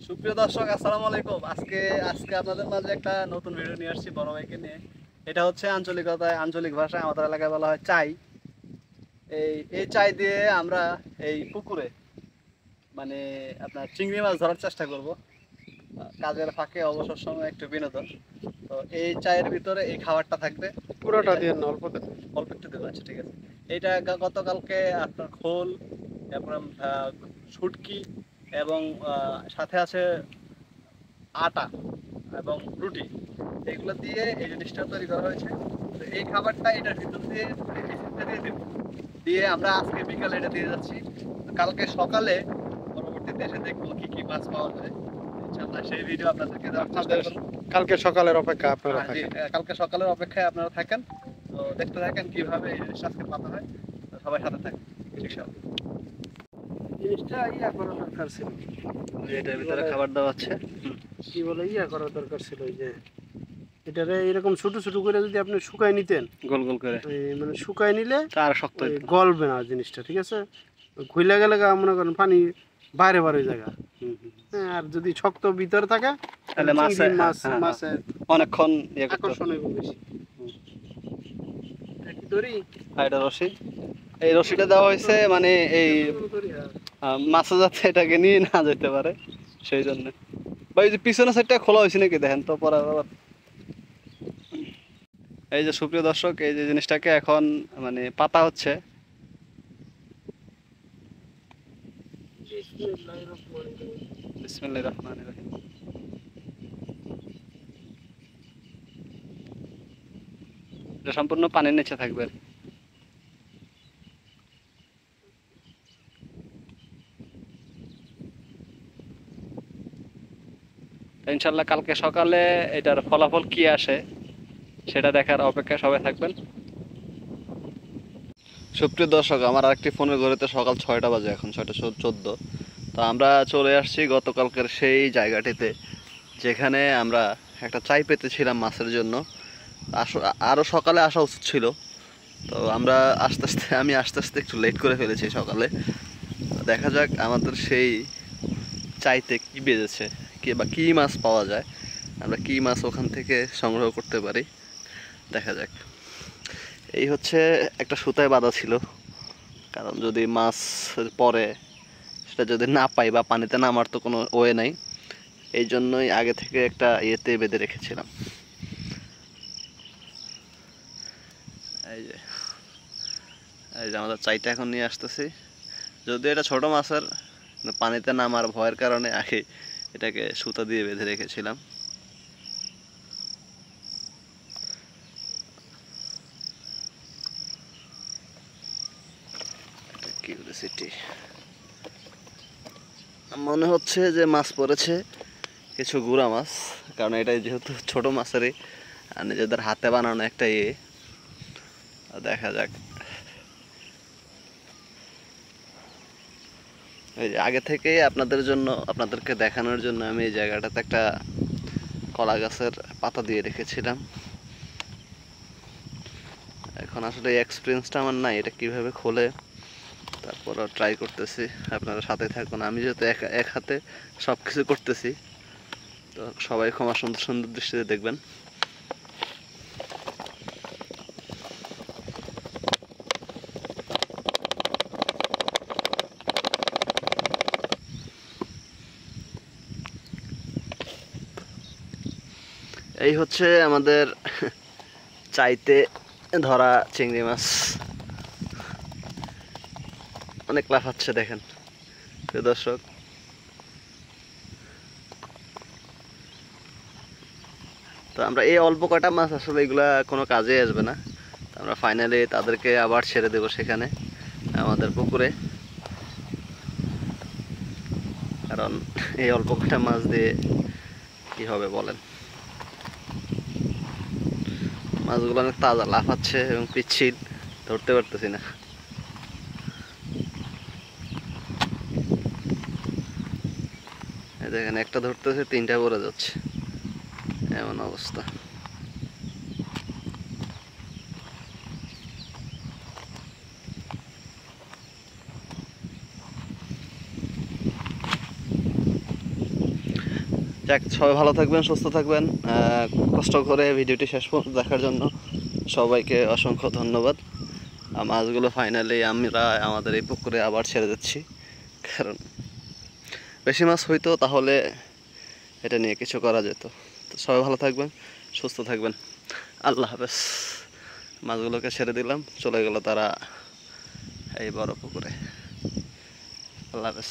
সুপ্রিয় দর্শক, আসসালামু আলাইকুম। আজকে আপনাদের মাঝে একটা নতুন ভিডিও নিয়ে আসছি বড় ভাইকে নিয়ে। এটা হচ্ছে আঞ্চলিক ভাষায় আমাদের এলাকায় বলা হয় চাই। এই চাই দিয়ে আমরা এই পুকুরে মানে আপনার চিংড়ি মাছ ধরার চেষ্টা করব। কাজের ফাঁকে অবসর সময় একটু বিনোদন। তো এই চায়ের ভিতরে এই খাবারটা থাকবে। পুরোটা দিয়ে না, অল্প দেন। অল্প একটু দেবো, আচ্ছা ঠিক আছে। এইটা গতকালকে আপনার খোল, তারপর শুটকি এবং সাথে আছে আটা এবং রুটি, এগুলো দিয়ে এই জিনিসটা তৈরি করা হয়েছে। তো এই খাবারটা এটার ভিতর দিয়ে দিয়ে দেবো, দিয়ে আমরা আজকে বিকালে এটা দিয়ে যাচ্ছি। কালকে সকালে পরবর্তীতে এসে দেখবো কি কি মাছ পাওয়া যায়। ইনশাআল্লাহ সেই ভিডিও আপনাদেরকে দেওয়ার চেষ্টা করব। কালকে সকালের অপেক্ষা আপনারা জি, থাকেন। কালকে সকালের অপেক্ষায় আপনারা থাকেন। তো দেখতে থাকেন কিভাবে এই জিনিসটা আজকে পাতা হয়। তো সবাই সাথে থাকেন ইনশাআল্লাহ। জিনিসটা করা দরকার ছিল। এটার ভিতরে খাবার দেওয়া হচ্ছে। কি বলে করা দরকার ছিল, ওই যে এটারে এরকম ছোট ছোট করে যদি আপনি শুকায় নিতেন, গোল গোল করে মানে শুকায় নিলে আর শক্ত হইতো। গলবে না জিনিসটা, ঠিক আছে। ঘুইলা গেলে মনে করেন পানি বাইরে বাইরে জায়গা। হ্যাঁ, আর যদি শক্ত ভিতরে থাকে তাহলে মাছের অনেকক্ষণ আকর্ষণ হইব বেশি। এটা রশি, এই রশিটা দেওয়া হয়েছে মানে এই মাছ যাতে এটাকে নিয়ে না যেতে পারে সেই জন্য। বা এই যে পিছনের সাইডটা খোলা হয়েছে নাকি দেখেন তো পরে আবার। এই যে সুপ্রিয় দর্শক, এই যে জিনিসটাকে এখন মানে পাতা হচ্ছে। বিসমিল্লাহির রহমানির রহিম। এটা সম্পূর্ণ পানির নিচে থাকবে। ইনশাল্লাহ কালকে সকালে এটার ফলাফল কি আসে সেটা দেখার অপেক্ষায় সবাই থাকবেন। সুপ্রিয় দর্শক, আমার আরেকটি ফোনের ঘড়িতে সকাল 6টা বাজে, এখন 6টা 14। তো আমরা চলে আসছি গতকালকের সেই জায়গাটিতে যেখানে আমরা একটা চাই পেতেছিলাম মাছের জন্য। আরও সকালে আসা উচিত ছিল। তো আমরা আমি আস্তে আস্তে একটু লেট করে ফেলেছি সকালে। দেখা যাক আমাদের সেই চাইতে কি বেজেছে, কি মাছ পাওয়া যায়, আমরা কি মাছ ওখান থেকে সংগ্রহ করতে পারি, দেখা যাক। এই হচ্ছে একটা সুতায় বাঁধা ছিল, কারণ যদি মাছ পরে সেটা যদি না পাই বা পানিতে নামার তো কোনো ওয়ে নাই, এই জন্যই আগে থেকে একটা ইয়েতে বেঁধে রেখেছিলাম। এই যে আমাদের চাইটা এখন নিয়ে আসতেছি। যদি এটা ছোট মাছের, পানিতে নামার ভয়ের কারণে আগে এটাকে সুতা দিয়ে বেঁধে রেখেছিলাম। কিউরিওসিটি, মনে হচ্ছে যে মাছ পড়েছে, কিছু গুড়া মাছ, কারণ এটা যেহেতু ছোট মাছেরই আর নিজেদের হাতে বানানো একটা ইয়ে। দেখা যাক। এই যে আগে থেকে আপনাদেরকে দেখানোর জন্য আমি এই জায়গাটাতে একটা কলা গাছের পাতা দিয়ে রেখেছিলাম। এখন আসলে এই এক্সপিরিয়েন্সটা আমার নাই, এটা কিভাবে খোলে তারপর ট্রাই করতেছি। আপনারা সাথে থাকুন। আমি যেহেতু এক হাতে সব কিছু করতেছি, তো সবাই ক্ষমা সুন্দর সুন্দর দৃষ্টিতে দেখবেন। এই হচ্ছে আমাদের চাইতে ধরা চিংড়ি মাছ। অনেক লাফাচ্ছে দেখেন দর্শক। তো আমরা এই অল্প কটা মাছ আসলে এগুলা কোনো কাজে আসবে না। আমরা ফাইনালি তাদেরকে আবার ছেড়ে দেবো সেখানে আমাদের পুকুরে, কারণ এই অল্প কটা মাছ দিয়ে কি হবে বলেন। মাছগুলো অনেক তাজা, লাফাচ্ছে এবং পিচ্ছিল, ধরতে পারতেছি না। দেখেন একটা ধরতেছে, 3টা পড়ে যাচ্ছে, এমন অবস্থা। যাক, সবাই ভালো থাকবেন, সুস্থ থাকবেন। কষ্ট করে ভিডিওটি শেষ পর্যন্ত দেখার জন্য সবাইকে অসংখ্য ধন্যবাদ। মাছগুলো ফাইনালি আমরা আমাদের এই পুকুরে আবার ছেড়ে দিচ্ছি, কারণ বেশি মাছ হইতো তাহলে এটা নিয়ে কিছু করা যেত। তো সবাই ভালো থাকবেন, সুস্থ থাকবেন। আল্লাহ হাফেজ। মাছগুলোকে ছেড়ে দিলাম, চলে গেল তারা এই বড় পুকুরে। আল্লাহ হাফেজ।